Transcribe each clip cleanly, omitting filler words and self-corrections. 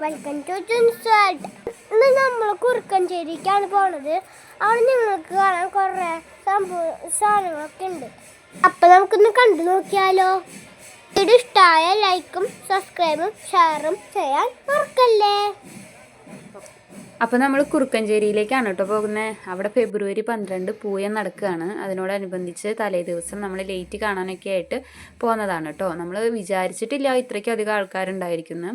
Welcome to ജിൻസാഡ്. ഇന്ന് നമ്മൾ കുറുക്കഞ്ചേരിക്കാണ് പോണത്. അവിടെ നിങ്ങൾക്ക് കാണാൻ കുറേ സാധനങ്ങളൊക്കെ ഉണ്ട്. അപ്പം നമുക്കൊന്ന് കണ്ടു നോക്കിയാലോ. വീഡിയോ ഇഷ്ടമായ ലൈക്കും സബ്സ്ക്രൈബും ഷെയറും ചെയ്യാൻ മറക്കല്ലേ. അപ്പോൾ നമ്മൾ കുറുക്കഞ്ചേരിയിലേക്കാണ് കേട്ടോ പോകുന്നത്. അവിടെ ഫെബ്രുവരി 12 പൂയം നടക്കുകയാണ്. അതിനോടനുബന്ധിച്ച് തലേ ദിവസം നമ്മൾ ലേറ്റ് കാണാനൊക്കെ ആയിട്ട് പോകുന്നതാണ് കേട്ടോ. നമ്മൾ വിചാരിച്ചിട്ടില്ല ഇത്രയ്ക്കും അധികം ആൾക്കാരുണ്ടായിരിക്കുന്നു.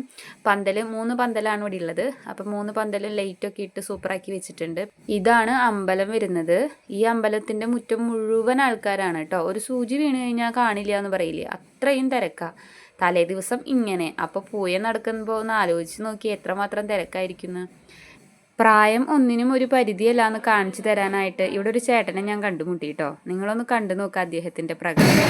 3 പന്തലാണ് ഇവിടെ ഉള്ളത്. അപ്പം 3 പന്തലും ലൈറ്റൊക്കെ ഇട്ട് സൂപ്പറാക്കി വെച്ചിട്ടുണ്ട്. ഇതാണ് അമ്പലം വരുന്നത്. ഈ അമ്പലത്തിൻ്റെ മുറ്റം മുഴുവൻ ആൾക്കാരാണ് കേട്ടോ. ഒരു സൂചി വീണ് കഴിഞ്ഞാൽ കാണില്ല എന്ന് പറയില്ലേ, അത്രയും തിരക്കാണ്. തലേ ദിവസം ഇങ്ങനെ. അപ്പോൾ പൂയം നടക്കുമ്പോൾ ഒന്ന് ആലോചിച്ച് നോക്കി എത്രമാത്രം തിരക്കായിരിക്കുന്നു. പ്രായം ഒന്നിനും ഒരു പരിധിയല്ല എന്ന് കാണിച്ചു തരാനായിട്ട് ഇവിടെ ഒരു ചേട്ടനെ ഞാൻ കണ്ടുമുട്ടി കേട്ടോ. നിങ്ങളൊന്ന് കണ്ടു നോക്കുക അദ്ദേഹത്തിൻ്റെ പ്രകടനം.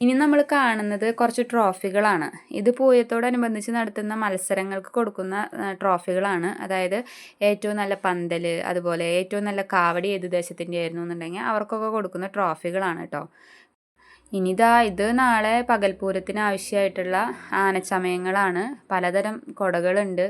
ഇനി നമ്മൾ കാണുന്നത് കുറച്ച് ട്രോഫികളാണ്. ഇത് പൂയത്തോടനുബന്ധിച്ച് നടത്തുന്ന മത്സരങ്ങൾക്ക് കൊടുക്കുന്ന ട്രോഫികളാണ്. അതായത് ഏറ്റവും നല്ല പന്തൽ, അതുപോലെ ഏറ്റവും നല്ല കാവടി ഏത് ദേശത്തിൻ്റെ ആയിരുന്നു എന്നുണ്ടെങ്കിൽ അവർക്കൊക്കെ കൊടുക്കുന്ന ട്രോഫികളാണ് കേട്ടോ. ഇത് നാളെ പകൽപൂരത്തിന് ആവശ്യമായിട്ടുള്ള ആനച്ചമയങ്ങളാണ്. പലതരം കുടകളുണ്ട്,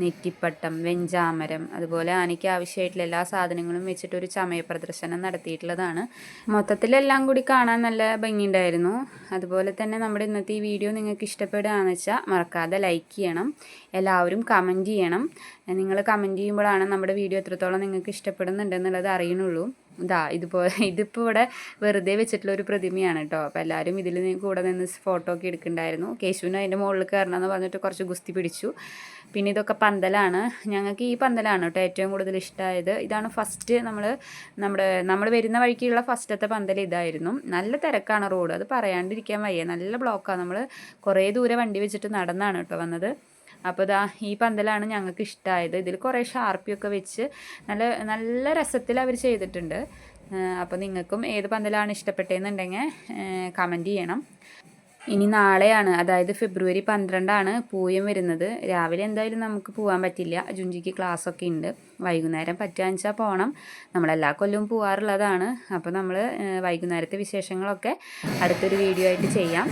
നെറ്റിപ്പട്ടം, വെഞ്ചാമരം, അതുപോലെ ആനയ്ക്ക് ആവശ്യമായിട്ടുള്ള എല്ലാ സാധനങ്ങളും വെച്ചിട്ടൊരു ചമയ പ്രദർശനം നടത്തിയിട്ടുള്ളതാണ്. മൊത്തത്തിലെല്ലാം കൂടി കാണാൻ നല്ല ഭംഗിയുണ്ടായിരുന്നു. അതുപോലെ തന്നെ നമ്മുടെ ഇന്നത്തെ ഈ വീഡിയോ നിങ്ങൾക്ക് ഇഷ്ടപ്പെടുകയാണെന്ന് വെച്ചാൽ മറക്കാതെ ലൈക്ക് ചെയ്യണം. എല്ലാവരും കമൻറ്റ് ചെയ്യണം. നിങ്ങൾ കമൻറ്റ് ചെയ്യുമ്പോഴാണ് നമ്മുടെ വീഡിയോ എത്രത്തോളം നിങ്ങൾക്ക് ഇഷ്ടപ്പെടുന്നുണ്ടെന്നുള്ളത് അറിയണുള്ളൂ. ഇതിപ്പോൾ ഇവിടെ വെറുതെ വെച്ചിട്ടുള്ള ഒരു പ്രതിമയാണ് കേട്ടോ. അപ്പോൾ എല്ലാവരും ഇതിൽ കൂടെ നിന്ന് ഫോട്ടോ ഒക്കെ എടുക്കുന്നുണ്ടായിരുന്നു. കേശുവിന് അതിൻ്റെ മുകളിൽ കയറണമെന്ന് പറഞ്ഞിട്ട് കുറച്ച് ഗുസ്തി പിടിച്ചു. പിന്നെ ഇതൊക്കെ പന്തലാണ്. ഞങ്ങൾക്ക് ഈ പന്തലാണ് കേട്ടോ ഏറ്റവും കൂടുതൽ ഇഷ്ടമായത്. ഇതാണ് ഫസ്റ്റ് നമ്മൾ വരുന്ന വഴിക്കുള്ള ഫസ്റ്റത്തെ പന്തൽ ഇതായിരുന്നു. നല്ല തിരക്കാണ് റോഡ്, അത് പറയാണ്ടിരിക്കാൻ വയ്യ. നല്ല ബ്ലോക്കാണ്. നമ്മൾ കുറേ ദൂരെ വണ്ടി വെച്ചിട്ട് നടന്നാണ് കേട്ടോ വന്നത്. അപ്പോൾ ഈ പന്തലാണ് ഞങ്ങൾക്ക് ഇഷ്ടമായത്. ഇതിൽ കുറേ ഷാർപ്പിയൊക്കെ വെച്ച് നല്ല രസത്തിൽ അവർ ചെയ്തിട്ടുണ്ട്. അപ്പോൾ നിങ്ങൾക്കും ഏത് പന്തലാണ് ഇഷ്ടപ്പെട്ടതെന്നുണ്ടെങ്കിൽ കമൻറ്റ് ചെയ്യണം. ഇനി നാളെയാണ്, അതായത് ഫെബ്രുവരി 12 പൂയം വരുന്നത്. രാവിലെ എന്തായാലും നമുക്ക് പോകാൻ പറ്റില്ല, ജുഞ്ചിക്ക് ക്ലാസ്സൊക്കെ ഉണ്ട്. വൈകുന്നേരം പറ്റുകയെന്ന് വെച്ചാൽ പോകണം. നമ്മളെല്ലാ കൊല്ലവും പോകാറുള്ളതാണ്. അപ്പോൾ നമ്മൾ വൈകുന്നേരത്തെ വിശേഷങ്ങളൊക്കെ അടുത്തൊരു വീഡിയോ ആയിട്ട് ചെയ്യാം.